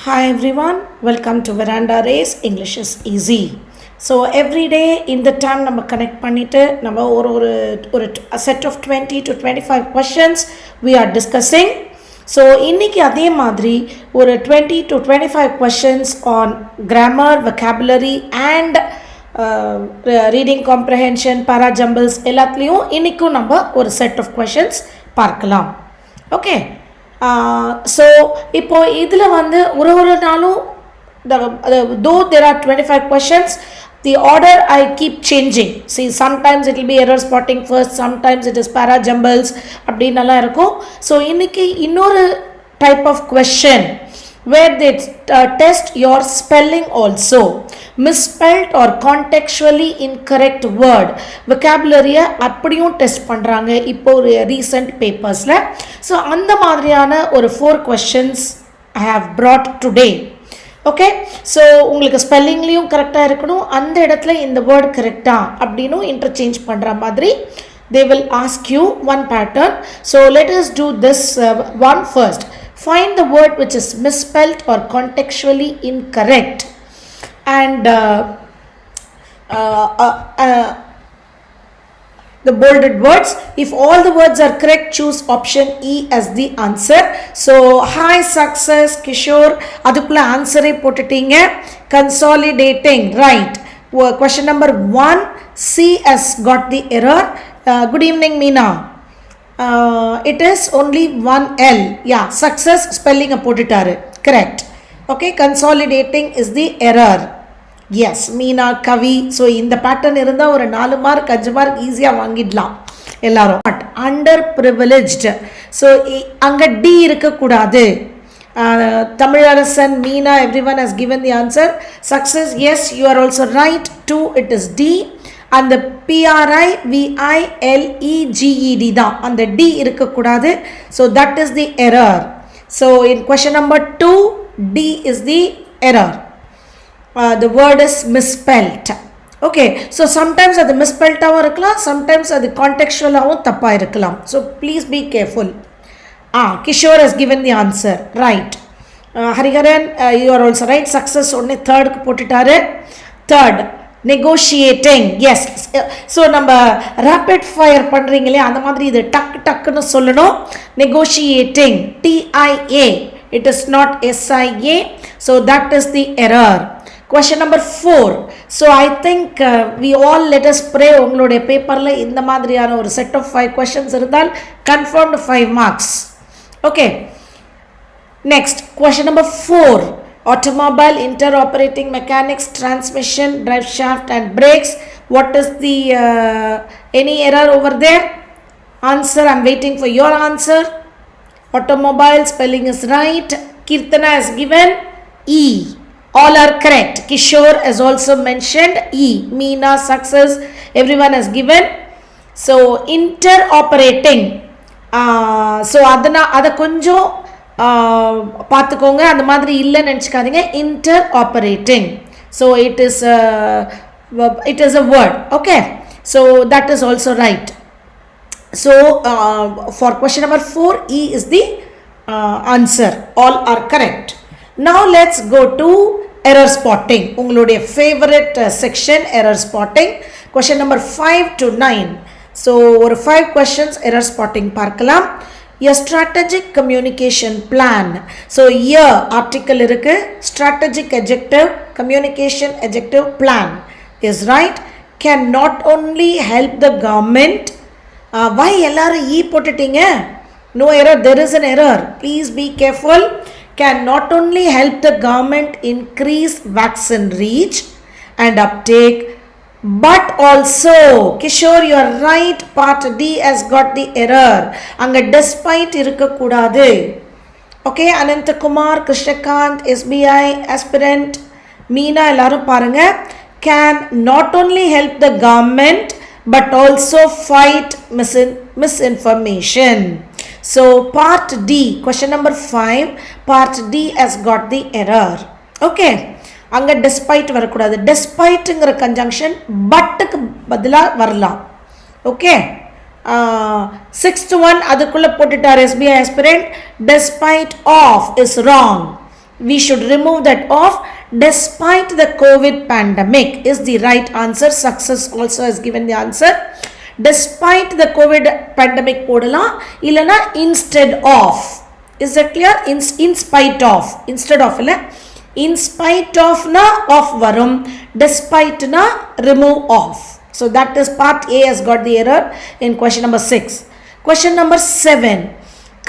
Hi everyone, welcome to VerandaRace. English is easy. So every day in the time நம்ம connect பண்ணிட்டு நம்ம ஒரு set of 20 to 25 questions we are discussing. So இன்னைக்கு அதே மாதிரி ஒரு 20 to 25 questions on grammar, vocabulary and reading comprehension, parajumbles எல்லாத்துலயும் இன்னைக்கும் நம்ம ஒரு set of questions பார்க்கலாம். Okay. So இப்போ இதில் வந்து ஒரு நாளும் though there are 25 questions, the order I keep changing. See, sometimes it will be error spotting first, sometimes it is parajumbles அப்படின்னலாம் இருக்கும். So இன்னைக்கு இன்னொரு type of question where they test your spelling also. Misspelled or contextually incorrect word vocabulary அப்படியும் test பண்ணுறாங்க இப்போ recent papersல. So அந்த மாதிரியான ஒரு 4 questions I have brought today. Okay, so உங்களுக்கு ஸ்பெல்லிங்லேயும் கரெக்டாக இருக்கணும், அந்த இடத்துல இந்த வேர்ட் கரெக்டாக அப்படின்னும் இன்டர்சேஞ்ச் பண்ணுற மாதிரி they will ask you one pattern. So let us do this one first. Find the word which is misspelled or contextually incorrect and the bolded words. If all the words are correct, choose option E as the answer. So hi success Kishore, adukula answer e pottiteenga. Consolidating, right. Question number 1, C has got the error. Good evening Meena. It is only 1L. Yeah, success spelling pottitaru, correct. Okay, consolidating is the error. Yes, Meena, Kavi. So இந்த pattern இருந்தா ஒரு 4 mark 5 mark ஈஸியா வாங்கிடலாம் எல்லாரும். But underprivileged, so அங்க D இருக்கக்கூடாது. Tamilarasan, Meena, everyone has given the answer. Success, yes, you are also right. 2, it is D. And the PRIVILEGED தான், அந்த D இருக்கக்கூடாது. So that is the error. So in question number 2, D is the error. The word is misspelled. Okay, so sometimes அது misspelled ஆவும் இருக்கலாம், sometimes அது contextual ஆவும் தப்பா இருக்கலாம். So please be careful. Kishore has given the answer, right. Hariharan, you are also right. Success only third க்கு போட்டுட்டாரு. Third, negotiating, yes. So நம்ம rapid fire பண்றீங்களே அந்த மாதிரி இது டக்குன்னு சொல்லணும். Negotiating, TIA, it is not SIA. So that is the error. Question number 4. So I think we all let us pray உங்களுடைய பேப்பர்ல இந்த மாதிரியான ஒரு set of 5 questions இருந்தால் confirmed 5 marks. Okay. Next, question number 4. Automobile, interoperating mechanics, transmission, drive shaft and brakes. What is the any error over there? Answer, I'm waiting for your answer. Automobile spelling is right. Kirtana has given E. All are correct. Kishore has also mentioned E. Meena, success, everyone has given. So interoperating, so அத கொஞ்சம் பார்த்துக்கோங்க, அந்த மாதிரி இல்லைன்னு நினச்சிக்காதீங்க. Interoperating, so it is a word. Okay, so that is also right. So for question number 4, E is the answer. All are correct. Now let's go to error spotting, உங்களுடைய favorite section, error spotting. Question number 5 to 9. So ஒரு 5 questions error spotting பார்க்கலாம். A strategic communication plan. So here article இருக்கு, strategic adjective, communication adjective, plan is right. Can not only help the government. Why எல்லாரும் E போட்டுட்டீங்க? No error, there is an error. Please be careful. Can not only help the government increase vaccine reach and uptake, but also, Kishore, you are right, part D has got the error. Anga despite irukakudadu. Okay, Anantakumar, Krishnakant, SBI aspirant, Meena, ellarum parunga. Can not only help the government but also fight misinformation. So part D, question number 5, part D has got the error. Okay, அங்க despite வரக்கூடாது. despiteங்கிற conjunction பட்டுக்கு பதிலா வரலாம். Okay, 6th one அதுக்குள்ள போட்டுட்டார் SBI aspirant. Despite of is wrong. we should remove that off. Despite the COVID pandemic is the right answer. Success also has given the answer. Despite the COVID pandemic போடலாம் இல்லனா instead of. Is that clear? In spite of. Instead of இல்ல, in spite of na of varum, despite na remove off. So that is part A has got the error in question number 6. Question number 7.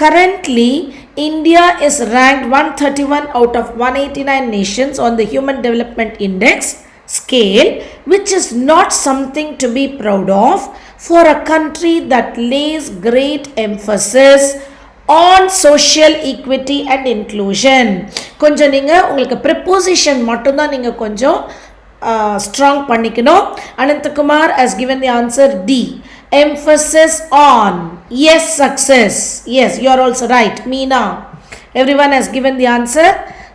Currently, India is ranked 131 out of 189 nations on the Human Development Index scale, which is not something to be proud of for a country that lays great emphasis on social equity and inclusion. கொஞ்சம் நீங்க உங்களுக்கு preposition மட்டும் தான் நீங்க கொஞ்சம் strong பண்ணிக்கணும். Ananthakumar has given the answer D. Emphasis on. Yes, success. Yes, you are also right. Meena, everyone has given the answer.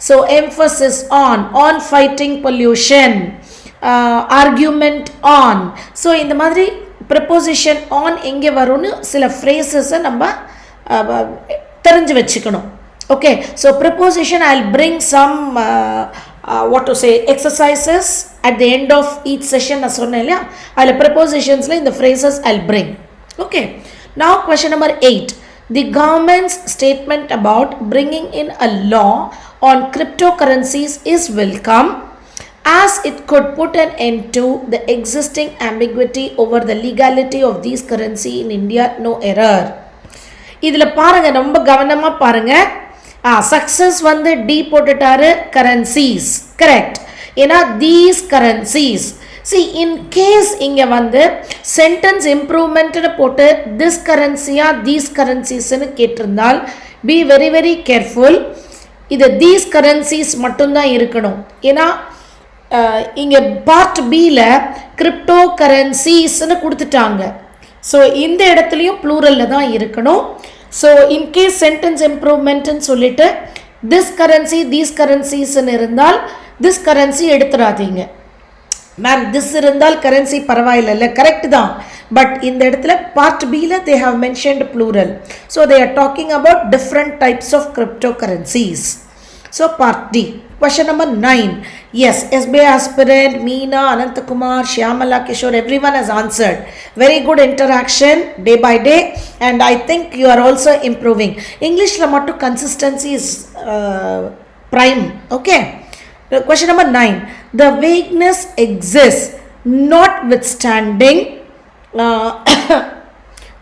So emphasis on fighting pollution, argument on. So in the madri preposition on எங்கே வரும்னு சில phrases நம்ம தெரிஞ்சு வச்சுக்கணும். Okay, so preposition I'll bring some what to say exercises at the end of each session. நான் சொன்னேன் இல்லையா, அதில் prepositionsல இந்த phrases I'll bring. Okay, now question number 8. The government's statement about bringing in a law on cryptocurrencies is welcome, as it could put an end to the existing ambiguity over the legality of these currency in India. No error. இதில் பாருங்க, ரொம்ப கவனமாக பாருங்க. Success வந்து D போட்டுட்டாரு, currencies correct. ஏன்னா these currencies, see in case இங்க வந்து sentence improvement போட்டு this currency these currencies னு கேட்டிருந்தால் be very very careful. இது these currencies மட்டும்தான் இருக்கணும். ஏன்னா இங்க பார்ட் பில கிரிப்டோ கரன்சிஸ்னு கொடுத்துட்டாங்க. ஸோ இந்த இடத்துலையும் ப்ளூரலில் தான் இருக்கணும். ஸோ இன்கேஸ் சென்டென்ஸ் இம்ப்ரூவ்மெண்ட்னு சொல்லிட்டு திஸ் கரன்சி தீஸ் கரன்சிஸ்ன்னு இருந்தால் திஸ் கரன்சி எடுத்துடாதீங்க. மேம் திஸ் இருந்தால் கரன்சி பரவாயில்ல, கரெக்ட் தான். பட் இந்த இடத்துல பார்ட் பியில் they have mentioned plural. So they are talking about different types of crypto currencies. So part D. Question number 9. Yes, SBI aspirant, Meena, Ananthakumar, Shyamala, Kishore, everyone has answered. Very good interaction day by day, and I think you are also improving. English la mattu consistency is prime. Okay. Question number 9. The vagueness exists notwithstanding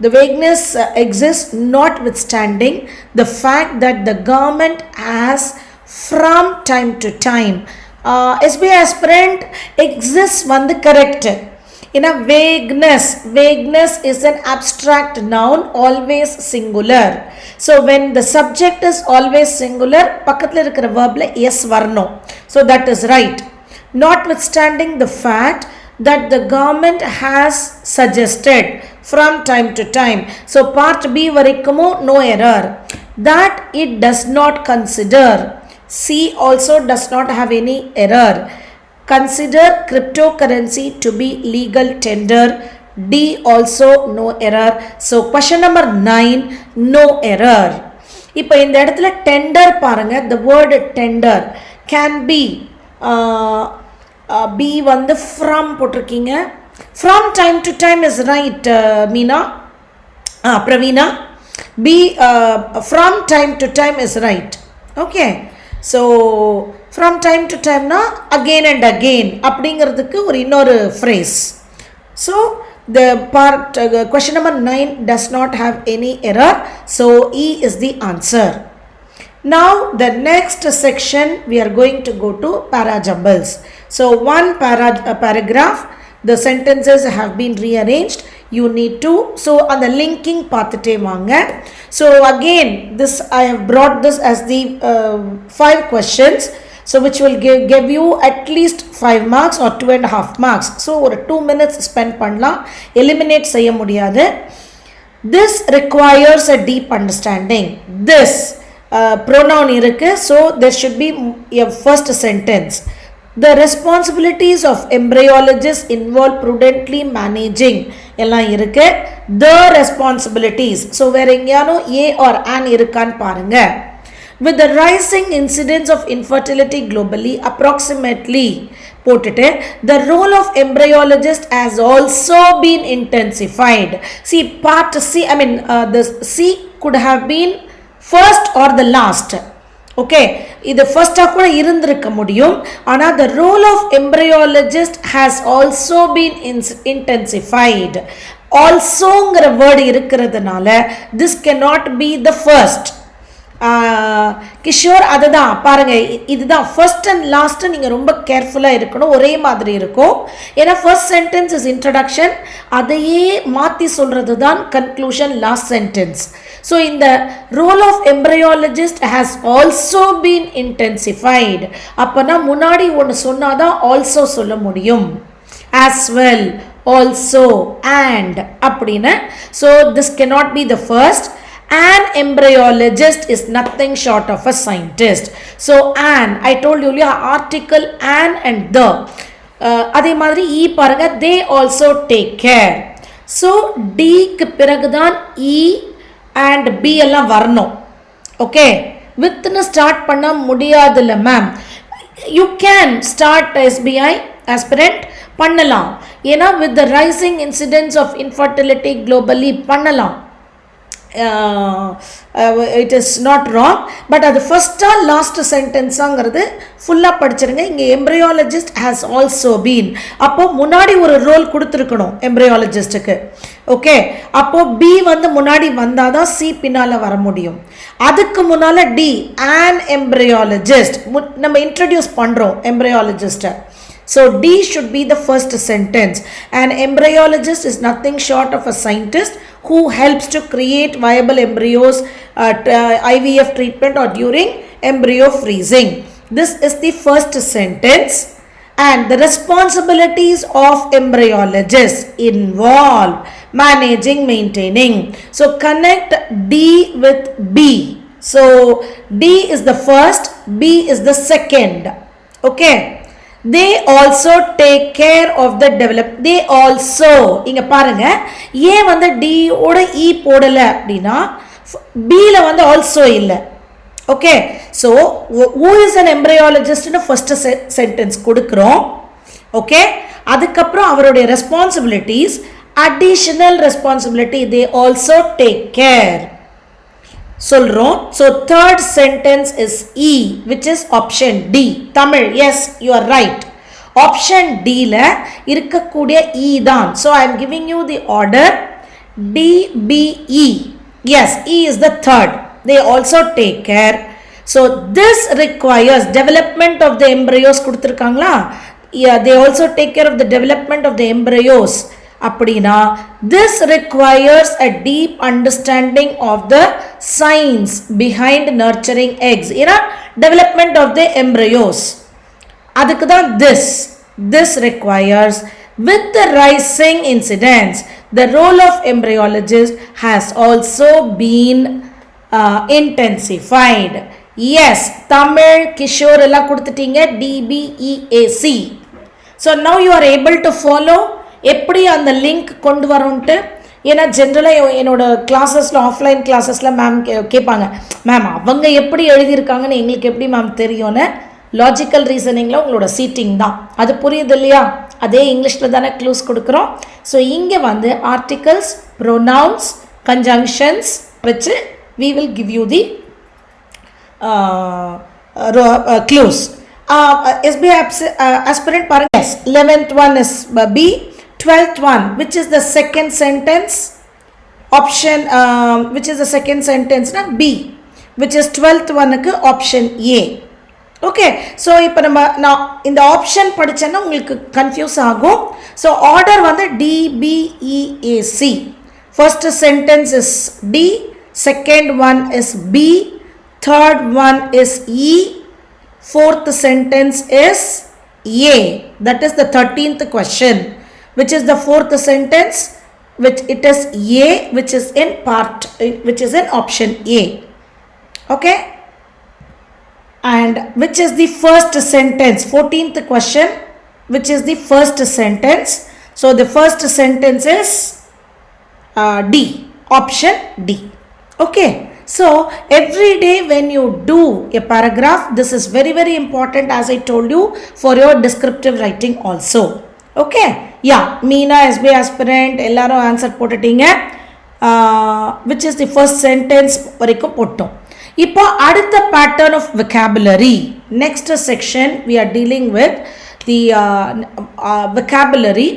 the vagueness exists notwithstanding the fact that the government has from time to time. SBI aspirant exists வந்து correct. In a vagueness is an abstract noun, always singular. So when the subject is always singular, பக்கத்துல இருக்கிற verbல yes வரணும். So that is right. Notwithstanding the fact that the government has suggested from time to time. So part B வரைக்குமோ no error. That it does not consider. C also does not have any error. Consider cryptocurrency to be legal tender. D also no error. So question number 9 no error. இப்போ இந்த இடத்துல tender பாருங்க, the word tender can be B வந்து from போட்டிருக்கீங்க. From time to time is right, Meena, Praveena. B from time to time is right. Okay. So from time to time na again and again அப்படிங்கிறதுக்கு ஒரு இன்னொரு phrase. So the part question number 9 does not have any error. So E is the answer. Now the next section we are going to go to parajumbles. So one paragraph, the sentences have been rearranged. You need to, so on the linking pathte vaanga. So again this I have brought this as the 5 questions, so which will give you at least 5 marks or 2.5 marks. So or 2 minutes spend பண்ணலாம், eliminate செய்ய முடியாது. This requires a deep understanding. This pronoun இருக்கு, so there should be a first sentence. The responsibilities of embryologists involve prudently managing எல்லாம் இருக்கு. The responsibilities, so வேற எங்கேயானோ a or an இருக்கான்னு பாருங்க. with the rising incidence of infertility globally approximately போட்டுட்டு the role of embryologist has also been intensified. See part C, I mean the C could have been first or the last. Okay, இது ஃபர்ஸ்டாக கூட இருந்திருக்க முடியும். ஆனால் the role of embryologist has also been intensified. ஆல்சோங்கிற word இருக்கிறதுனால this cannot be the first. Kishore அதுதான் பாருங்க, இதுதான் ஃபர்ஸ்ட் அண்ட் லாஸ்ட். நீங்கள் ரொம்ப கேர்ஃபுல்லாக இருக்கணும், ஒரே மாதிரி இருக்கும். ஏன்னா ஃபர்ஸ்ட் சென்டென்ஸ் இஸ் இன்ட்ரடக்ஷன், அதையே மாற்றி சொல்கிறது தான் கன்க்ளூஷன், லாஸ்ட் சென்டென்ஸ். ஸோ இந்த role of embryologist has also been intensified. அப்போனா முன்னாடி ஒன்று சொன்னாதான் ஆல்சோ சொல்ல முடியும். ஆஸ் வெல், ஆல்சோ, அண்ட் அப்படின்னு. So this cannot be the first. An embryologist is nothing short of a scientist. So an, I told you article an and the. அதே மாதிரி e பாருங்க, they also take care. So d க்கு பிறகுதான் e and b எல்லாம் வரணும். Okay, வித்னு start பண்ண முடியாதுல்ல ma'am. You can start SBI aspirant பண்ணலாம். ஏன்னா with the rising incidence of infertility globally பண்ணலாம். It is not wrong, but அது ஃபர்ஸ்டா லாஸ்ட் சென்டென்ஸாங்கிறது ஃபுல்லாக படிச்சிருங்க. இங்கே எம்ப்ரையாலஜிஸ்ட் ஹேஸ் ஆல்சோ பீன், அப்போ முன்னாடி ஒரு ரோல் கொடுத்துருக்கணும் எம்ப்ரையாலஜிஸ்ட்டுக்கு. ஓகே, அப்போ பி வந்து முன்னாடி வந்தால் தான் சி பின்னால் வர முடியும். அதுக்கு முன்னால் டி, an embryologist நம்ம இன்ட்ரடியூஸ் பண்ணுறோம் எம்ப்ரையாலஜிஸ்ட்டை. So D should be the first sentence. An embryologist is nothing short of a scientist who helps to create viable embryos at IVF treatment or during embryo freezing. This is the first sentence. And the responsibilities of embryologists involve managing, maintaining. So connect D with B. So D is the first, B is the second. Okay. They also take care of the develop. They also, இங்க பாருங்க, ஏ வந்து D ஓட E போடல அப்படின்னா B ல வந்து also இல்லை. Okay, so who is an embryologist ன்னு ஃபர்ஸ்ட் சென்டென்ஸ் கொடுக்குறோம். ஓகே, அதுக்கப்புறம் அவருடைய responsibilities, additional responsibility, they also take care சொல்றோம். So third sentence is E, which is option D. Tamil, yes, you are right. Option D ல இருக்கக்கூடிய E தான். So I am giving you the order D, B, E. Yes, E is the third. They also take care. So this requires development of the embryos கொடுத்திருக்காங்களா? Yeah, they also take care of the development of the embryos. அப்படினா this requires a deep understanding of the science behind nurturing eggs. ஏன்னா development of the embryos, அதுக்கு தான் this requires. With the rising incidence, the role of embryologist has also been intensified. Yes, Tamil, Kishore எல்லாம் கொடுத்துட்டீங்க, DBEAC. So now you are able to follow எப்படி அந்த link கொண்டு வரோன்ட்டு. ஏன்னா ஜென்ரலாக என்னோட கிளாஸஸில், ஆஃப்லைன் கிளாஸஸில் மேம் கேட்பாங்க, மேம் அவங்க எப்படி எழுதியிருக்காங்கன்னு எங்களுக்கு எப்படி மேம் தெரியும்னு. லாஜிக்கல் ரீசனிங்கில் உங்களோட சீட்டிங் தான், அது புரியுது இல்லையா? அதே இங்கிலீஷில் தானே க்ளூஸ் கொடுக்குறோம். ஸோ இங்கே வந்து ஆர்டிகல்ஸ், ப்ரொனவுன்ஸ், கன்ஜங்ஷன்ஸ் வச்சு we will give you the clues. SBI aspirant parang, yes, 11th one is B, 12th one, which is the second sentence, option which is the second sentence na B, which is 12th one ku option A. Okay, so ipo nama இந்த option படிச்சேன்னா உங்களுக்கு confuse ஆகும். So order வந்து D, B, E, A, C. First sentence is D, second one is B, third one is E, fourth sentence is A. That is the 13th question. Which is the fourth sentence? Which it is A, which is in part, which is in option A. Okay. And which is the first sentence? 14th question. Which is the first sentence? So the first sentence is D. Option D. Okay. So every day when you do a paragraph, this is very very important, as I told you, for your descriptive writing also. Okay, yeah, Meena SBI aspirant ellarum answer pottatinga, which is the first sentence varaikum pottom. Ipo adutha pattern of vocabulary, next section we are dealing with the vocabulary.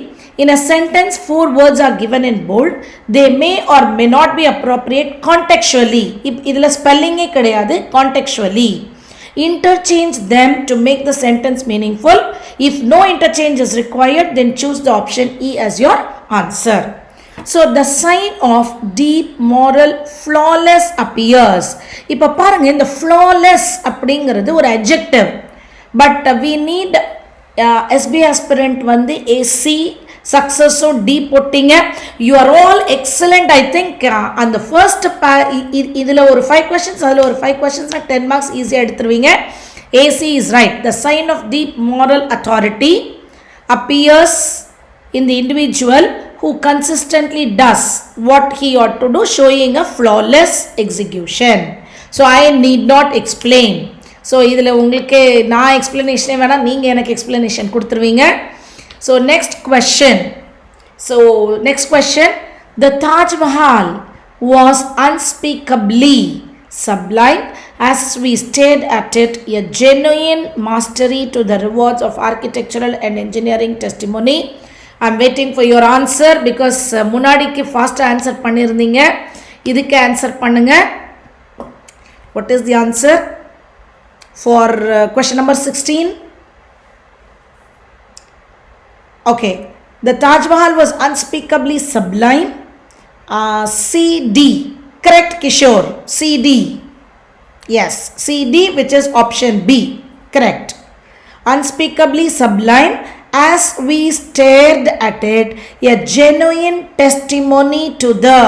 In a sentence, 4 words are given in bold. They may or may not be appropriate contextually. Idhula spelling e kediyadu, contextually. Interchange them to make the sentence meaningful. If no interchange is required, then choose the option E as your answer. So the sign of deep moral flawless appears. Ipa paranga, இந்த flawless அப்படிங்கிறது ஒரு adjective, but we need SBI aspirant வந்து AC success so D போட்டிங்க. You are all excellent. I think on the first இதுல ஒரு 5 questions, அதுல ஒரு 5 questions 10 marks easy எடுத்துருவீங்க. AC is right. The sign of deep moral authority appears in the individual who consistently does what he ought to do, showing a flawless execution. So I need not explain. So இதில் உங்களுக்கு நான் எக்ஸ்பிளனேஷனே வேணாம், நீங்கள் எனக்கு explanation கொடுத்துருவீங்க. So next question. The Taj Mahal was unspeakably sublime as we stared at it, a genuine mastery to the rewards of architectural and engineering testimony. I am waiting for your answer because முன்னாடிக்கு fast answer பண்ணிருந்தீங்க, இதுக்கு answer பண்ணுங்க. What is the answer for question number 16? Okay, the Taj Mahal was unspeakably sublime. CD, correct Kishore, CD. Yes, CD, which is option B, correct. Unspeakably sublime as we stared at it, a genuine testimony to the,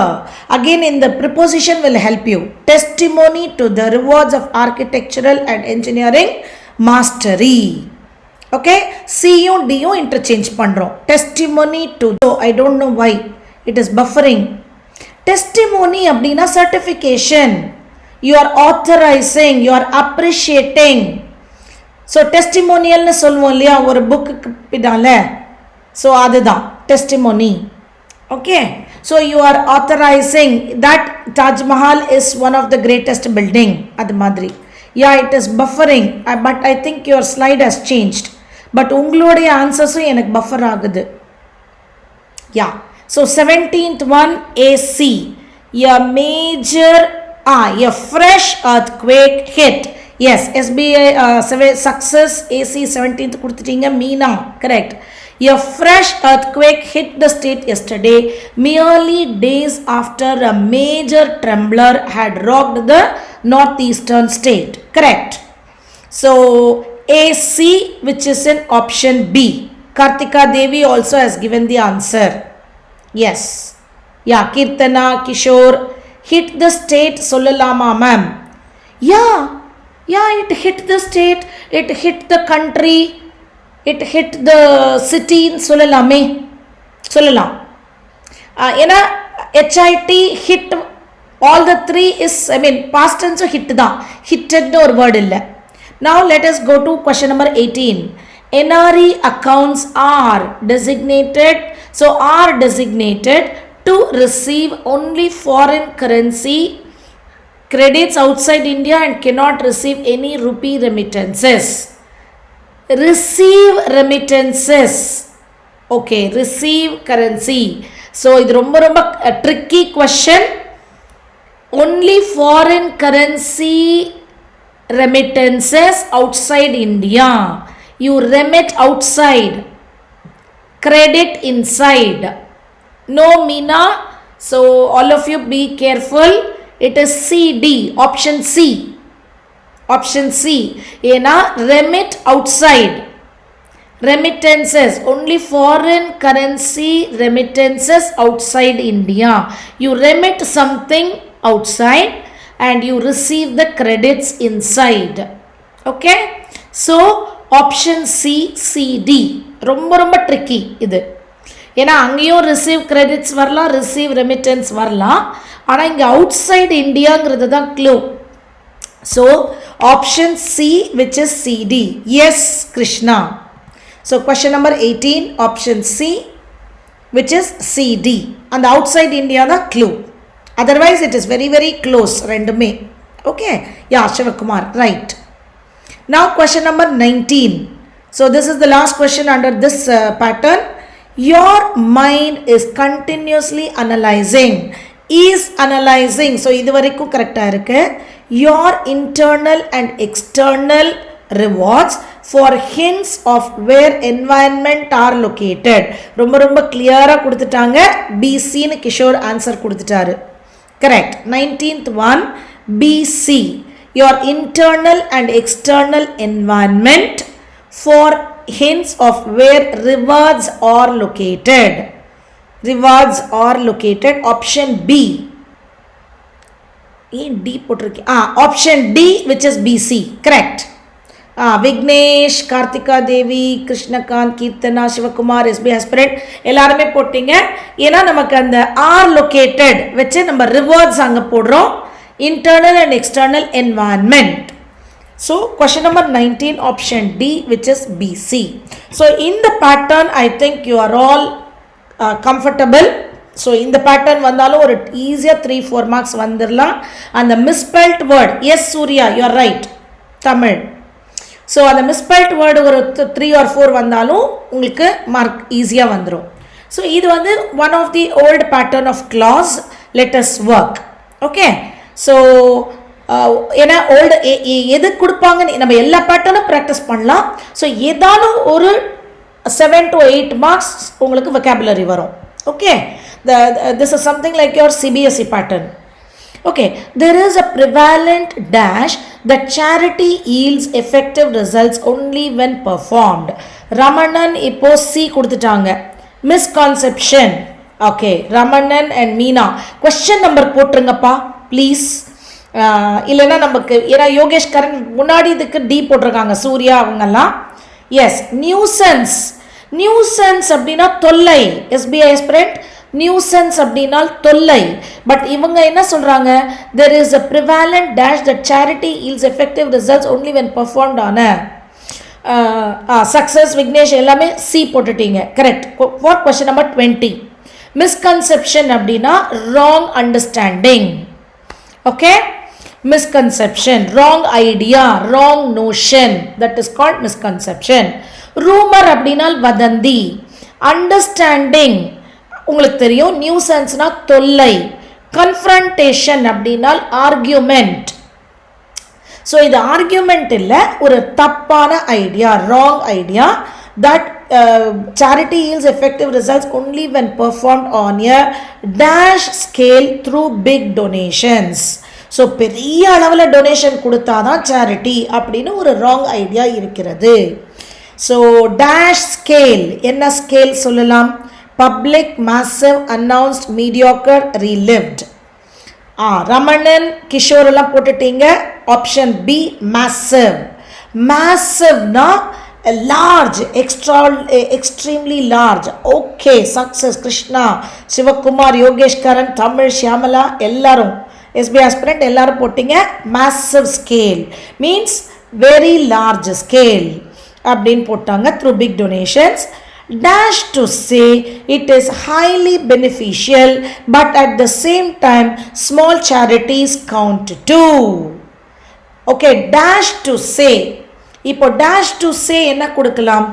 again in the preposition will help you, testimony to the rewards of architectural and engineering mastery. Okay, C U D U interchange பண்றோம். Testimony to, so I don't know why it is buffering. Testimony அப்படினா certification, you are authorizing, you are appreciating. So testimonial னு சொல்லுவோம் இல்லையா ஒரு புக்குக்கு பின்னால, so அதுதான் testimony. Okay, so you are authorizing that Taj Mahal is one of the greatest building, அது மாதிரி. Yeah, it is buffering, but I think your slide has changed. But உங்களுடைய ஆன்சர்ஸும் எனக்கு பஃபர் ஆகுது. Yeah, so 17th one, AC, a major, a fresh earthquake hit. Yes, SBI success, AC 17th கொடுத்துட்டீங்க. Meena, correct. A fresh earthquake hit the state yesterday, merely days after a major trembler had rocked the northeastern state. Correct. So AC, which is in option B. Kartika Devi also has given the answer. Yes. Yeah, Kirtana, Kishore, hit the state sollalama ma'am. Yeah, it hit the state, it hit the country, it hit the city in sollalame. Sollalam. Ena HIT hit, all the three is, I mean past tense hit da, hitted or word illa. Now let us go to question number 18. NRE accounts are designated to receive only foreign currency credits outside India and cannot receive any rupee remittances. Receive remittances. Okay, receive currency. So இது ரொம்ப tricky question. Only foreign currency remittances outside India. You remit outside, credit inside. No, Meena. So all of you be careful. It is CD, option C. Option C. Ena remit outside. Remittances, only foreign currency remittances outside India. You remit something outside and you receive the credits inside. Okay, so option C, CD. ரொம்ப tricky இது. ஏன்னா அங்கேயும் receive credits வரலாம், receive remittance வரலாம். ஆனால் இங்கே outside இந்தியாங்கிறது தான் clue. So option C which is CD. Yes Krishna. So question number 18 option C which is CD. அந்த அவுட் சைடு இந்தியா தான் clue. Otherwise it is very very close ரெண்டுமே. Okay, yeah Sivakumar, right. Now question number 19. So this is the last question under this pattern. Your mind is continuously analyzing. Is analyzing. So இது வரைக்கும் கரெக்டா இருக்கு. Your internal and external rewards for hints of where environment are located. ரொம்ப ரொம்ப கிளியரா கொடுத்துட்டாங்க. BC னு Kishore answer கொடுத்துட்டாரு. Correct. 19th one BC. Your internal and external environment for hints of where rewards are located. Rewards are located. Option B. D போட்டிருக்கேன். Option D which is BC. Correct. Vignesh, Karthika Devi, Krishnakanth, Keerthana, Sivakumar, SBI aspirant எல்லாருமே போட்டீங்க. ஏன்னா நமக்கு அந்த R located வச்சு நம்ம rewards அங்கே போடுறோம். Internal and external environment. So question number 19 option D which is BC. So in the pattern I think you are all comfortable. So in the pattern வந்தாலும் ஒரு easier 3-4 marks வந்துடலாம். And the misspelled word, yes Surya you are right, Tamil. So அந்த misspelled word ஒரு 3 or 4 வந்தாலும் உங்களுக்கு mark easier வந்துரும். So இது வந்து one of the old pattern of clause. Let us work. Okay. So ஏன்னா old எது கொடுப்பாங்கன்னு நம்ம எல்லா பேட்டர்னும் ப்ராக்டிஸ் பண்ணலாம். ஸோ ஏதானும் ஒரு 7 to 8 மார்க்ஸ் உங்களுக்கு vocabulary வரும். Okay, this is something like your CBSE pattern. Okay, there is a prevalent dash that charity yields effective results only when performed. Ramanan இப்போ C கொடுத்துட்டாங்க. Misconception. Okay, Ramanan and Meena. Question number போட்டுருங்கப்பா please. இல்லைன்னா நமக்கு ஏன்னா யோகேஷ் கரண் முன்னாடி இதுக்கு D போட்டிருக்காங்க, சூர்யா அவங்கெல்லாம். S, nuisance. நியூசன்ஸ் அப்படின்னா தொல்லை. SBI aspirant நியூசன்ஸ் அப்படின்னா தொல்லை. பட் இவங்க என்ன சொல்றாங்க, there is a prevalent dash that charity yields effective results only when performed on a success. Vignesh எல்லாமே சி போட்டுட்டீங்க. Correct. What question number 20. Misconception அப்படின்னா wrong understanding. Okay, misconception, wrong idea, wrong notion, that is called misconception. Rumor அப்படினால் வதந்தி. Understanding உங்களுக்கு தெரியும், nuisanceனா தொல்லை. Confrontation அப்படினால் argument. So இது argument இல்ல, ஒரு தப்பான idea, wrong idea. That charity yields effective results only when performed on a dash scale through big donations. So பெரிய அளவில் டொனேஷன் கொடுத்தாதான் சேரிட்டி அப்படின்னு ஒரு ராங் ஐடியா இருக்கிறது. ஸோ டேஷ் ஸ்கேல், என்ன ஸ்கேல் சொல்லலாம்? Public, massive, announced, mediocre, relieved. Ramanan, Kishore எல்லாம் போட்டுட்டீங்க. Option B massive. மேசிவ்னா large, extremely large. Okay, success. Krishna, Sivakumar, Yogesh Karan, Tamil, Shyamala எல்லாரும் SBI aspirant எல்லாரும் போட்டீங்க. massive scale means very large scale அப்படின்னு போட்டாங்க. through big donations. Dash to say it is highly beneficial but at the same time small charities count too. Okay, dash to say. இப்போ dash to say என்ன கொடுக்கலாம்?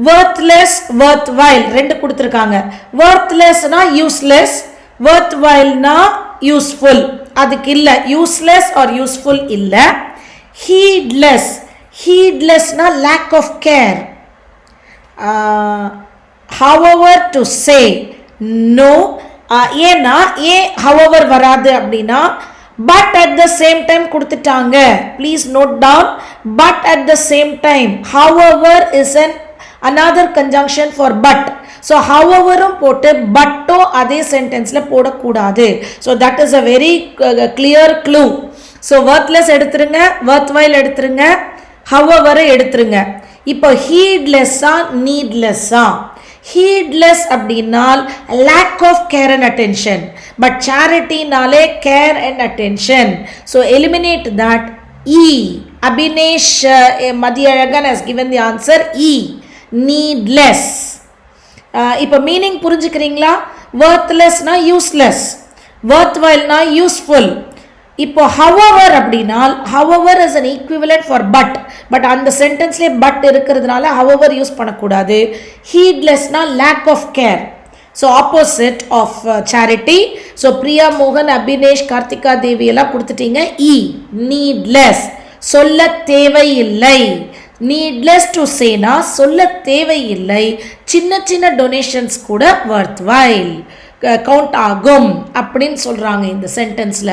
worthless, worthwhile ரெண்டு கொடுத்துருக்காங்க. worthlessனா useless, worthwhileனா useful. அதுக்கு இல்லை, useless R useful இல்லை. heedless, heedlessனா lack of care. however to say no. ஏன்னா ஏன் however வராது அப்படின்னா but at the same time கொடுத்துட்டாங்க. please note down, but at the same time. however is another conjunction for but. so howeverம் போட்டு பட்டோ அதே சென்டென்ஸ்ல போடக்கூடாது. so that is a very clear clue. so worthless எடுத்துருங்க, worthwhile எடுத்துருங்க, however எடுத்துருங்க. இப்போ heedless-ஆ needless-ஆ? heedless அப்படினால் lack of care and attention, but charity நாலே care and attention. So eliminate that. E. Abhinesh Madhyalagan has given the answer E. Needless. இப்போ meaning புரிஞ்சுக்கிறீங்களா? worthlessனா useless, worthwhileனா useful. இப்போ however அப்படினால் however is an equivalent for but அந்த சென்டென்ஸ்லேயே but இருக்கிறதுனால however use பண்ணக்கூடாது. heedlessனா lack of care, so opposite of charity. so Priya மோகன் அபினேஷ் கார்த்திகா தேவி எல்லாம் கொடுத்துட்டீங்க. E. needless சொல்ல தேவையில்லை. needless to say na சொல்ல தேவையில்லை. சின்ன சின்ன டொனேஷன்ஸ் கூட worthwhile கவுண்ட் ஆகும் அப்படின்னு சொல்றாங்க இந்த சென்டென்ஸ்ல.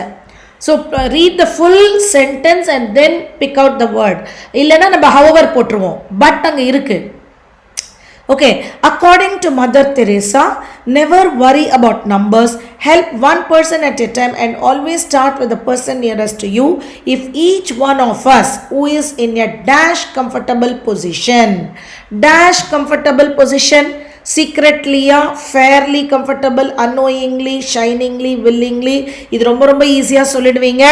so read the full sentence and then pick out the word. இல்லனா நம்ம however போட்டுருவோம், but அங்க இருக்கு. okay, according to Mother Teresa, never worry about numbers, help one person at a time and always start with the person nearest to you. If each one of us who is in a dash comfortable position, dash comfortable position, secretly, fairly comfortable, unknowingly, shiningly, willingly, இது ரொம்ப ரொம்ப ஈஸியா சொல்லிடுவீங்க.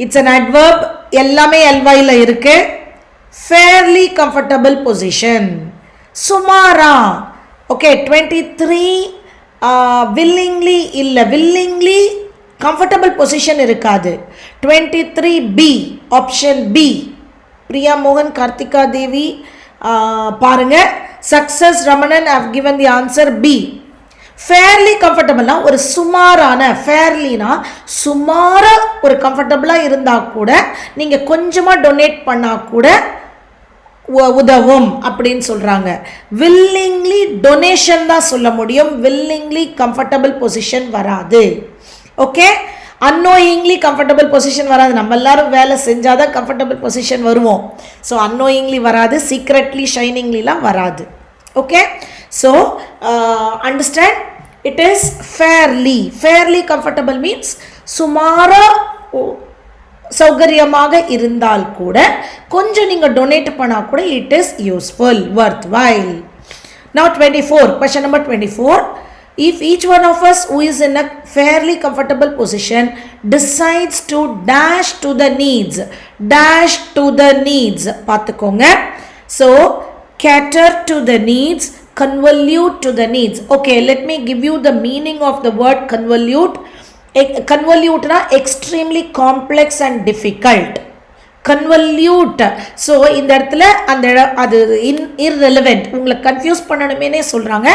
it's an adverb, எல்லாமே ly-ல இருக்கு. fairly comfortable position, சுமாரா. okay, 23 willingly இல்ல, willingly comfortable position இருக்காது. 23B option B. Priya மோகன் கார்த்திகா தேவி பாருங்க. success Ramanan have given the answer B. fairly comfortable na ஒரு சுமாரான, fairlyனா சுமாரா ஒரு கம்ஃபர்டபிளா இருந்தா கூட நீங்க கொஞ்சமா டொனேட் பண்ணா கூட உதவும் அப்படின்னு சொல்றாங்க. willingly donation தான் சொல்ல முடியும், willingly comfortable position வராது. ஓகே, unknowingly comfortable position வராது. நம்ம எல்லாரும் வேலை செஞ்சாதான் comfortable position வருவோம். so unknowingly வராது, secretly shininglyலாம் வராது. Okay, so understand, it is fairly. fairly comfortable means சுமாரா சௌகரியமாக இருந்தால் கூட கொஞ்சம் நீங்க டொனேட் பண்ணா கூட it is useful, worthwhile. now 24, question number 24. if each one of us who is in a fairly comfortable position decides to dash to the needs, dash to the needs பாத்துக்கோங்க. so cater to the needs, convolute to the needs. okay, let me give you the meaning of the word convolute. convolute na extremely complex and difficult. convolute, so இந்த இடத்துல அந்த அது irrelevant, உங்களை confuse பண்ணணுமேனே சொல்றாங்க.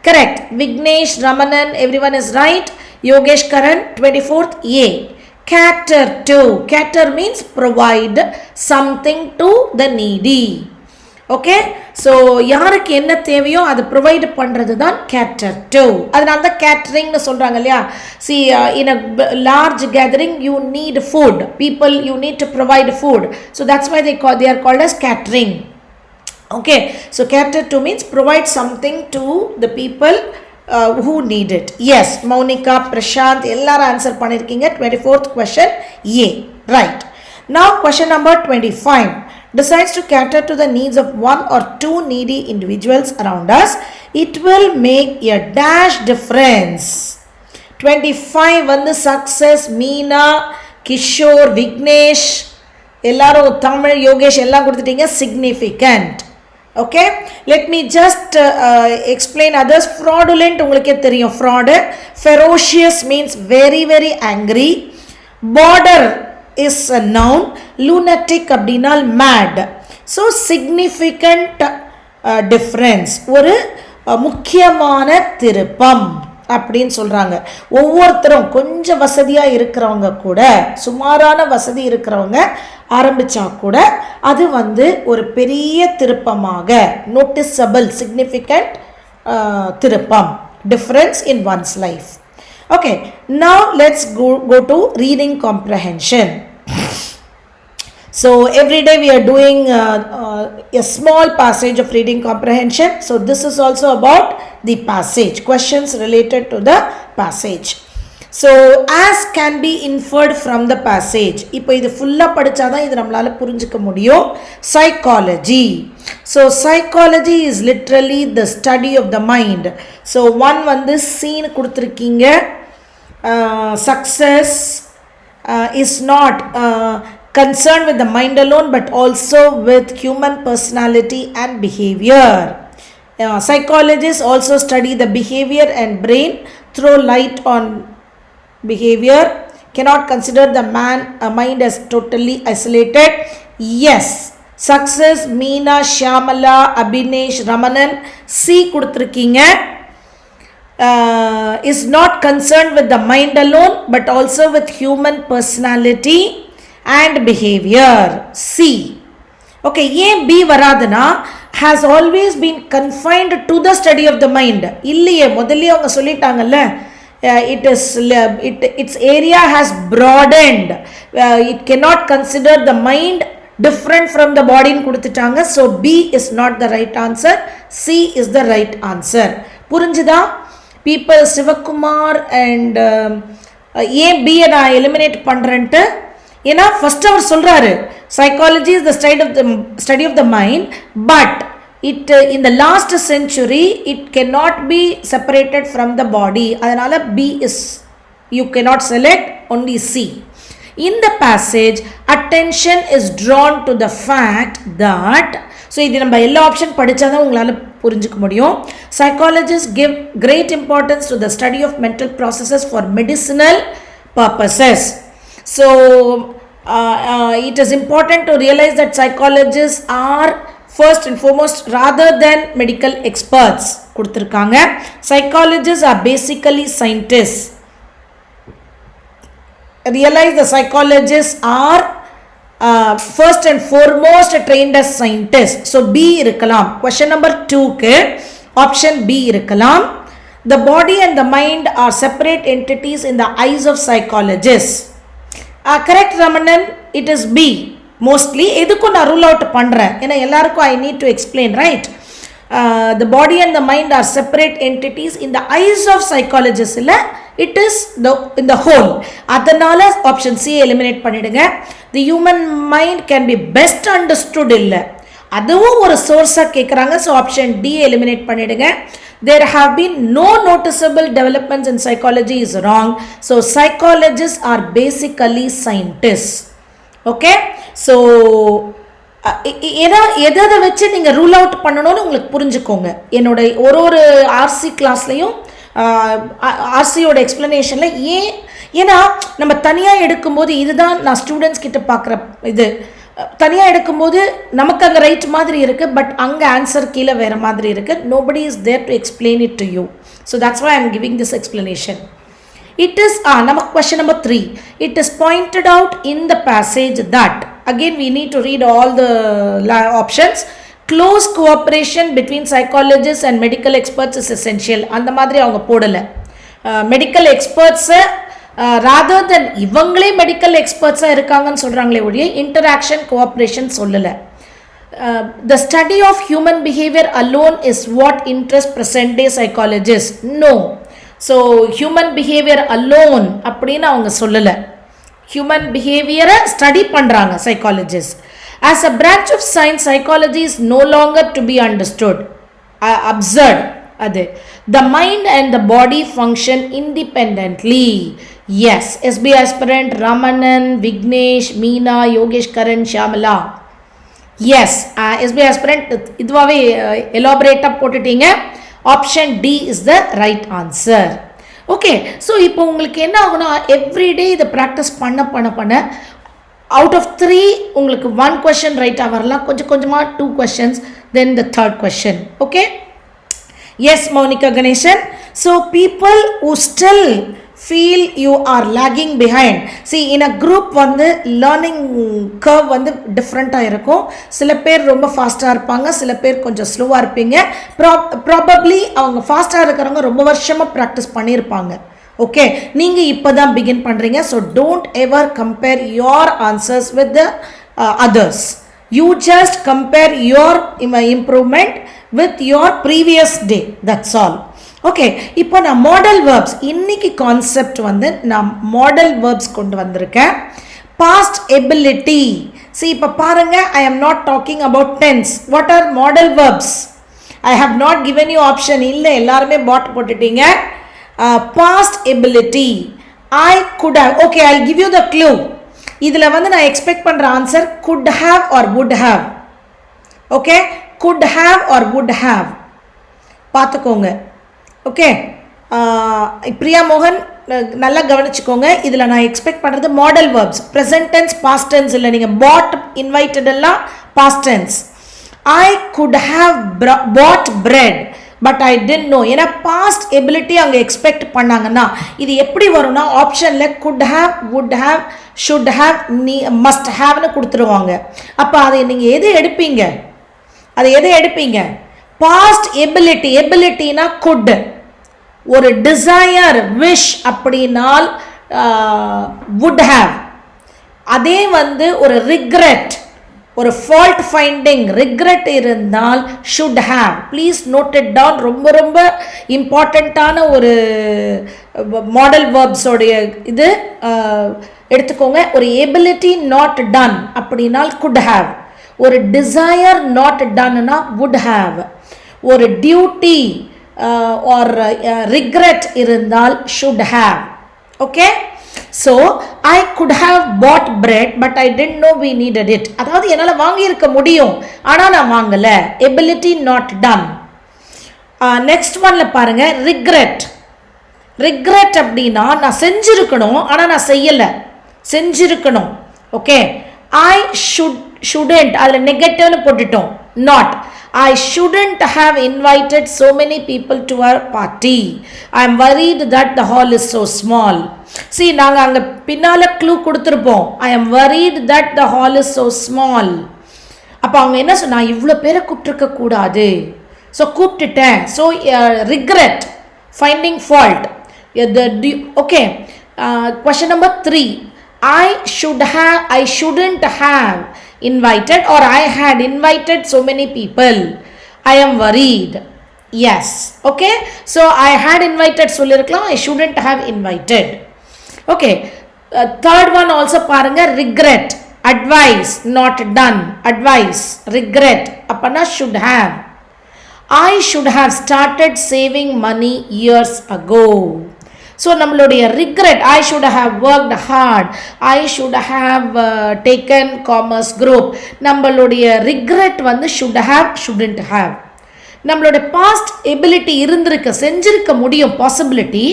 correct. Vignesh Ramanan, everyone is right. Yogesh Karan 24th A. cater to, cater means provide something to the needy. okay, so யாருக்கு என்ன தேவையோ அது ப்ரொவைட் பண்றது தான் cater to. அதனால தான் catering னு சொல்றாங்க இல்லையா. see in a large gathering you need food, people you need to provide food, so that's why they are called as catering. okay, so cater to means provide something to the people who need it. yes, Maunika, Prashant எல்லாரும் answer பண்ணிருக்கீங்க. 24th question A. right. now question number 25. decides to cater to the needs of one or two needy individuals around us, it will make a dash difference. 25 வந்து success, Meena, Kishore, Vignesh எல்லாரும் தமிழ், யோகேஷ் எல்லாம் கொடுத்துட்டீங்க. significant. okay, let me just explain others. fraudulent உங்களுக்கே தெரியும், fraud. ferocious means very very angry. border is a noun. lunatic அப்படினால் mad. so significant difference, ஒரு முக்கியமான திருப்பம் அப்படின்னு சொல்றாங்க. ஒவ்வொருத்தரும் கொஞ்சம் வசதியா இருக்கிறவங்க கூட, சுமாரான வசதி இருக்கிறவங்க ஆரம்பிச்சா கூட அது வந்து ஒரு பெரிய திருப்பமாக, noticeable, significant திருப்பம், difference in one's life. okay, now let's go to reading comprehension. so every day we are doing a small passage of reading comprehension. so this is also about the passage, questions related to the passage. So as can be inferred from the passage. இப்போ இது ஃபுல்லா படிச்சாதான் இது நம்மளால புரிஞ்சுக்க முடியும். Psychology. So psychology is literally the study of the mind. So one வந்து scene கொடுத்திருக்கீங்க. Success is not concerned with the mind alone but also with human personality and behavior. Psychologists also study the behavior and brain, throw light on behavior, cannot consider the mind as totally isolated. Yes, success, Meena, Shyamala, Abhinesh, Ramanan, C kuduthirukeenga, is not concerned with the mind alone but also with human personality and behavior. C. Okay, A, B varadana has always been confined to the study of the mind. இல்லையே முதல்லயே அவங்க சொல்லிட்டாங்கல்ல, its area has broadened. It cannot consider the mind different from the body ன்னு கொடுத்துட்டாங்க. So B is not the right answer. C is the right answer. புரிஞ்சுதா? People Sivakumar and A, B நான் eliminate பண்றேன்ட்டு, ஏன்னா first அவர் சொல்றாரு psychology is the study of the mind, but it in the last century it cannot be separated from the body. அதனால B is, you cannot select, only C. In the passage, attention is drawn to the fact that, so இது நம்ம எல்லா option படிச்சாதான் உங்களால புரிஞ்சுக்க முடியும். Psychologists give great importance to the study of mental processes for medicinal purposes. So it is important to realize that psychologists are first and foremost rather than medical experts கொடுத்திருக்காங்க. Psychologists are basically scientists. Realize the psychologists are first and foremost trained as scientists. So B இருக்கலாம். Question number 2 க்கு option B இருக்கலாம். The body and the mind are separate entities in the eyes of psychologists. Correct Ramanan, it is B. Mostly எதுக்கும் நான் rule out பண்றேன், ஏன்னா எல்லாருக்கும் I need to explain, right? The body and the mind are separate entities in the eyes of psychologists. இல்ல, it is in the whole. அதனால option C eliminate பண்ணிடுங்க. The human mind can be best understood. இல்ல, அதுவும் ஒரு சோர்ஸா கேக்குறாங்க. So option D eliminate பண்ணிடுங்க. There have been no noticeable developments in psychology is wrong. So psychologists are basically scientists. Okay, so எதை வச்சு நீங்க rule out பண்ணணும்னு உங்களுக்கு புரிஞ்சுக்கோங்க. என்னோட ஒரு ஆர்சி கிளாஸ்லையும் ஆர்சியோட எக்ஸ்பிளனேஷன்ல ஏன்னா நம்ம தனியாக எடுக்கும்போது, இதுதான் நான் ஸ்டூடெண்ட்ஸ் கிட்ட பார்க்குற இது, தனியாக எடுக்கும்போது நமக்கு அங்கே ரைட் மாதிரி இருக்குது, பட் அங்கே ஆன்சர் கீழே வேறு மாதிரி இருக்குது. Nobody is there to explain it to you. So that's why I am giving this explanation. It is நமக்கு question number 3. It is pointed out in the passage that, again we need to read all the options. Close cooperation between psychologists and medical experts is essential. அந்த மாதிரி அவங்க போடலை. Medical எக்ஸ்பர்ட்ஸை rather than இவங்களே medical எக்ஸ்பர்ட்ஸாக இருக்காங்கன்னு சொல்கிறாங்களே ஒழிய interaction cooperation சொல்லலை. The study of human behavior alone is what interests present day psychologists. No. So human behavior alone அப்படின்னு அவங்க சொல்லலை. Human behavior ஸ்டடி பண்ணுறாங்க psychologists. As a branch of science, psychology is no longer to be understood. Absurd. அது the mind and the body function independently. Yes, SBI aspirant Ramanan, Vignesh, Meena, Yogesh, Karan, Shyamala. Yes, SBI aspirant இதுவாவே elaborate போட்டுட்டீங்க. Option D is the right answer. Okay, so இப்போ உங்களுக்கு என்ன ஆகும்னா, everyday இதை practice பண்ண out of 3 உங்களுக்கு 1 question ரைட்டாக வரலாம், கொஞ்சம் கொஞ்சமாக 2 questions, then the third question. Okay, yes Monica Ganeshan. So people who still feel you are lagging behind, see in a group வந்து learning curve வந்து டிஃப்ரெண்ட்டாக இருக்கும். சில பேர் ரொம்ப ஃபாஸ்ட்டாக இருப்பாங்க, சில பேர் கொஞ்சம் ஸ்லோவாக இருப்பீங்க. ப்ராபப்ளி அவங்க ஃபாஸ்ட்டாக இருக்கிறவங்க ரொம்ப வருஷமாக ப்ராக்டிஸ் பண்ணியிருப்பாங்க. ஓகே, நீங்கள் இப்போ தான் பிகின் பண்ணுறீங்க. So don't ever compare your answers with the others. You just compare your improvement with your previous day. That's all. Okay, இப்போ நான் மாடல் வேர்ப்ஸ் இன்னைக்கு கான்செப்ட் வந்து நான் மாடல் வேர்ப்ஸ் கொண்டு வந்திருக்கேன். Past ability. See, இப்போ பாருங்க, I am not talking about tense. What are model verbs? I have not given you option. இல்லை, எல்லாருமே பாட் போட்டுட்டீங்க. Past ability. I could have. Okay, I'll give you the clue. இதில் வந்து நான் expect பண்ணுற answer could have or would have. Okay, could have or would have. பார்த்துக்கோங்க. ஓகே, பிரியா மோகன் நல்லா கவனிச்சுக்கோங்க. இதில் நான் எக்ஸ்பெக்ட் பண்ணுறது modal verbs, present tense, past tense இல்லை. நீங்கள் பாட் இன்வைட்டட் எல்லாம் past tense. I could have bought bread but I didn't know. ஏன்னா பாஸ்ட் எபிலிட்டி அங்கே எக்ஸ்பெக்ட் பண்ணாங்கன்னா இது எப்படி வரும்னா ஆப்ஷனில் could have, would have, should have, must ஹாவ்னு கொடுத்துருவாங்க. அப்போ அதை நீங்கள் எது எடுப்பீங்க? அதை எது எடுப்பீங்க? Past ability. எபிலிட்டினா குட். ஒரு டிசையர், விஷ் அப்படின்னால் would have. அதே வந்து ஒரு ரிக்ரெட், ஒரு ஃபால்ட் ஃபைண்டிங், ரிக்ரெட் இருந்தால் should have. Please note it down. ரொம்ப ரொம்ப இம்பார்ட்டண்ட்டான ஒரு மாடல் வேர்ப்ஸோடைய இது எடுத்துக்கோங்க. ஒரு எபிலிட்டி நாட் டன் அப்படின்னால் could have. ஒரு டிசையர் நாட் டன்னா would have. ஒரு டியூட்டி or regret இருந்தால் should have. Okay, so I could have bought bread but I didn't know we needed it. அதாவது என்னால் வாங்கியிருக்க முடியும் ஆனால் நான் வாங்கலை. ability not done. நெக்ஸ்ட் ஒன்ல பாருங்க, regret. regret அப்படின்னா நான் செஞ்சிருக்கணும் ஆனால் நான் செய்யலை, செஞ்சிருக்கணும். ஓகே, I shouldn't, அதில் நெகட்டிவ்னு போட்டுட்டோம். not. I shouldn't have invited so many people to our party. I am worried that the hall is so small. See, நாங்கள் அங்கே பின்னால் க்ளூ கொடுத்துருப்போம். I am worried that the hall is so small. அப்போ அவங்க என்ன சொன்னா, இவ்வளோ பேரை கூப்பிட்டுருக்க கூடாது, ஸோ கூப்பிட்டுட்டேன். So regret, finding fault. Okay, question number 3. I shouldn't have invited or I had invited so many people. I am worried. Yes. Okay, so I had invited சொல்லிருக்கலாம், I shouldn't have invited. Okay, third one also பாருங்க, regret. advice not done. advice, regret அப்பனா should have. I should have started saving money years ago. So நம்மளுடைய regret, I should have worked hard, I should have taken commerce group. நம்மளுடைய regret வந்து should have, shouldn't have. நம்மளோட past ability இருந்திருக்க, செஞ்சிருக்க முடியும், possibility,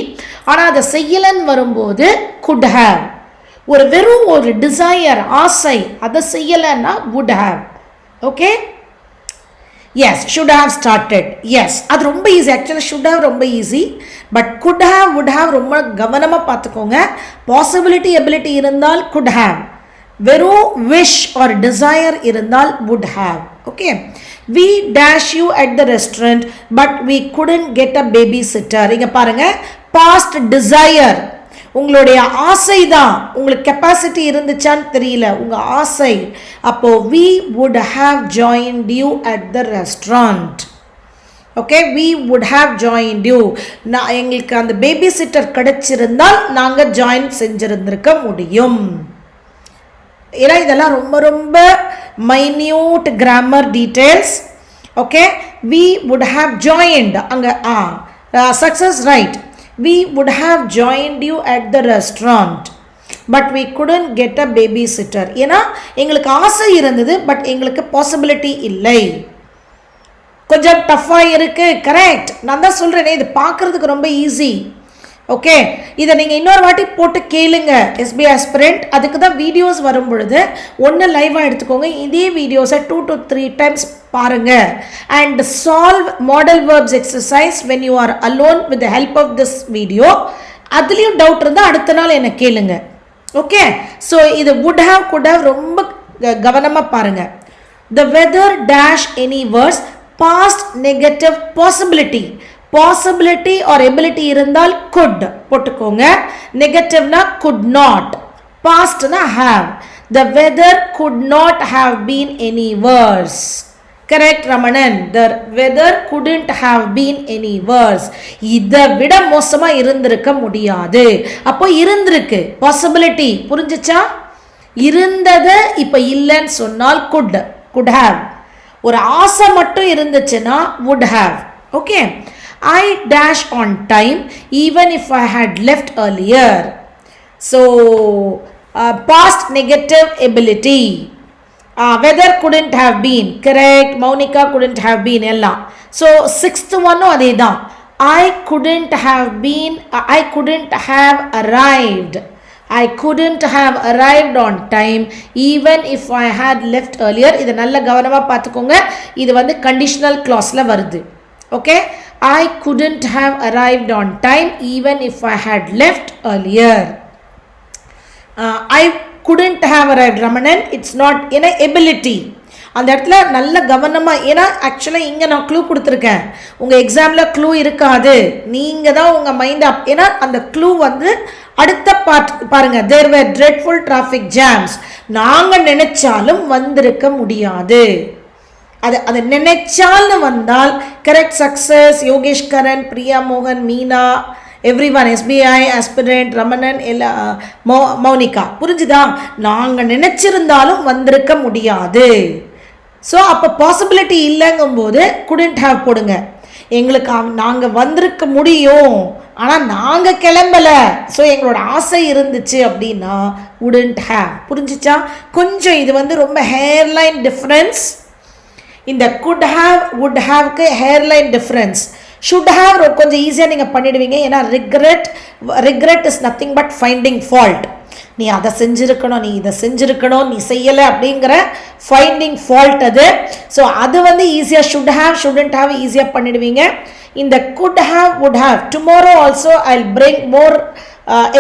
ஆனால் அதை செய்யலன்னு வரும்போது குட் ஹாவ். ஒரு வெறும் ஒரு டிசையர், ஆசை, அதை செய்யலைன்னா would have. Okay, yes, should have started. yes, அது ரொம்ப ஈஸி. ஆக்சுவலாக should have ரொம்ப easy, but could have, would have ரொம்ப கவனமாக பார்த்துக்கோங்க. பாசிபிலிட்டி, எபிலிட்டி இருந்தால் could have. வெறும் wish or desire இருந்தால் would have. Okay, we dash you at the restaurant but we couldn't get a babysitter. இங்கே பாருங்க, past desire, உங்களுடைய ஆசை தான். உங்களுக்கு கெப்பாசிட்டி இருந்துச்சான்னு தெரியல, உங்கள் ஆசை. அப்போ we would have joined you at the restaurant. Okay, we would have joined you. நான் எங்களுக்கு அந்த பேபி சிட்டர் கிடைச்சிருந்தால் நாங்கள் ஜாயின் செஞ்சிருந்திருக்க முடியும். ஏன்னா இதெல்லாம் ரொம்ப ரொம்ப minute grammar details. Okay, we would have joined, அங்கே success, right. We would have joined you at the restaurant but we couldn't get a babysitter. ஏன்னா எங்களுக்கு ஆசை இருந்தது பட் எங்களுக்கு பாசிபிலிட்டி இல்லை. கொஞ்சம் டஃப்பாக இருக்கு. கரெக்ட், நான் தான் சொல்கிறேனே, இது பார்க்குறதுக்கு ரொம்ப ஈஸி. ஓகே, இதை நீங்கள் இன்னொரு வாட்டி போட்டு கேளுங்க எஸ்பிஐ ஆஸ்பிரண்ட். அதுக்கு தான் வீடியோஸ் வரும் பொழுது ஒன்று லைவாக எடுத்துக்கோங்க, இதே வீடியோஸை 2 to 3 times பாருங்க. And solve modal verbs exercise when you are alone with the help of this video. அதுலேயும் டவுட் இருந்தால் அடுத்த நாள் என்னை கேளுங்க. ஓகே, ஸோ இது வுட் ஹாவ், குட் ஹாவ் ரொம்ப கவனமாக பாருங்க. The whether dash any words, past negative possibility. Possibility or ability இருந்தால் could போட்டுக்கோங்க. நெகட்டிவ்னா could not, பாஸ்ட்னா have. The weather could not have been any worse. Correct, Ramanan. The weather couldn't have been any worse. இதை விட மோசமா இருந்திருக்க முடியாது. அப்போ இருந்திருக்கு, possibility புரிஞ்சுச்சா? இருந்தது இப்ப இல்லைன்னு சொன்னால் could have. ஒரு ஆசை மட்டும் இருந்துச்சுன்னா would have. Okay, I dash on time even if I had left earlier. So past negative ability. Weather couldn't have been. Correct. Monica couldn't have been. Ella. So sixth one adhe dhaan. I couldn't have arrived. I couldn't have arrived on time even if I had left earlier. இது நல்ல கவனமா பார்த்துக்கோங்க. இது வந்து conditional clauseல வருது. Okay. I couldn't have arrived on time even if I had left earlier. I couldn't have arrived, Ramanan. It's not in a ability. அந்த இடத்துல நல்ல கவனமாக, ஏன்னா ஆக்சுவலாக இங்கே நான் க்ளூ கொடுத்துருக்கேன். உங்கள் எக்ஸாமில் க்ளூ இருக்காது, நீங்கள் தான் உங்கள் மைண்ட் அப். ஏன்னா அந்த க்ளூ வந்து அடுத்த பாருங்கள். தேர் வேர் ட்ரெட்ஃபுல் டிராஃபிக் ஜாம்ஸ். நாங்கள் நினைச்சாலும் வந்திருக்க முடியாது. அதை நினைச்சால்னு வந்தால் கரெக்ட். சக்ஸஸ். யோகேஷ் கரன், பிரியா மோகன், Meena, everyone, SBI, aspirant, Ramanan, Monica. புரிஞ்சுதா? நாங்கள் நினைச்சிருந்தாலும் வந்திருக்க முடியாது. ஸோ அப்போ பாசிபிலிட்டி இல்லைங்கும் போது couldn't have போடுங்க. எங்களுக்கு நாங்கள் வந்திருக்க முடியும், ஆனால் நாங்கள் கிளம்பலை, ஸோ எங்களோட ஆசை இருந்துச்சு அப்படின்னா wouldn't have. புரிஞ்சிச்சா? கொஞ்சம் இது வந்து ரொம்ப ஹேர்லைன் டிஃப்ரென்ஸ். இந்த could have would haveக்கு ஹேர்லைன் டிஃப்ரென்ஸ். should have கொஞ்சம் ஈஸியாக நீங்கள் பண்ணிடுவீங்க. ஏன்னா regret is nothing but finding fault. நீ அதை செஞ்சுருக்கணும், நீ இதை செஞ்சுருக்கணும், நீ செய்யலை அப்படிங்கிற ஃபைண்டிங் ஃபால்ட் அது. ஸோ அது வந்து ஈஸியாக should have shouldn't have ஈஸியாக பண்ணிடுவீங்க. இந்த could have would have, tomorrow also I'll bring more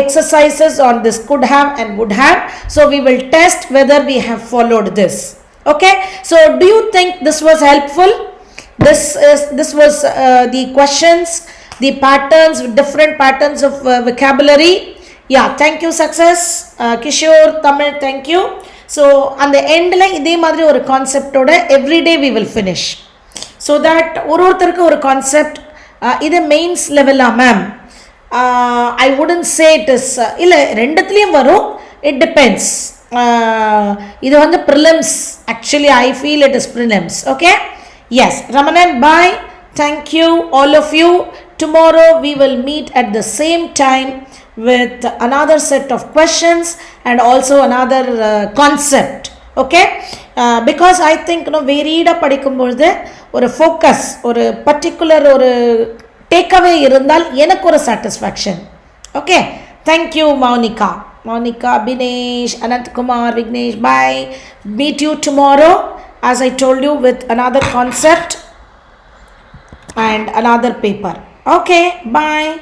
exercises on this could have and would have. So we will test whether we have followed this. Okay, so do you think this was helpful? This was the questions, the patterns, different patterns of vocabulary. Yeah, thank you. Success. Kishore, Tamil, thank you. So on the end la idhe madri oru concept oda every day we will finish, so that orortharku oru concept. Idu mains level la ma'am. I wouldn't say it is illa rendathiliyum varum, it depends. Idu vandu prelims, actually I feel it is prelims. Okay. Yes, Ramanan, bye. Thank you, all of you. Tomorrow we will meet at the same time with another set of questions and also another concept. Okay, because I think varied படிக்கும்போது ஒரு focus, ஒரு particular ஒரு takeaway இருந்தால் எனக்கு ஒரு satisfaction. Okay, thank you Mounika, Binesh, Anant Kumar, Vignesh. Bye. Meet you tomorrow, as I told you, with another concept and another paper. Okay, bye.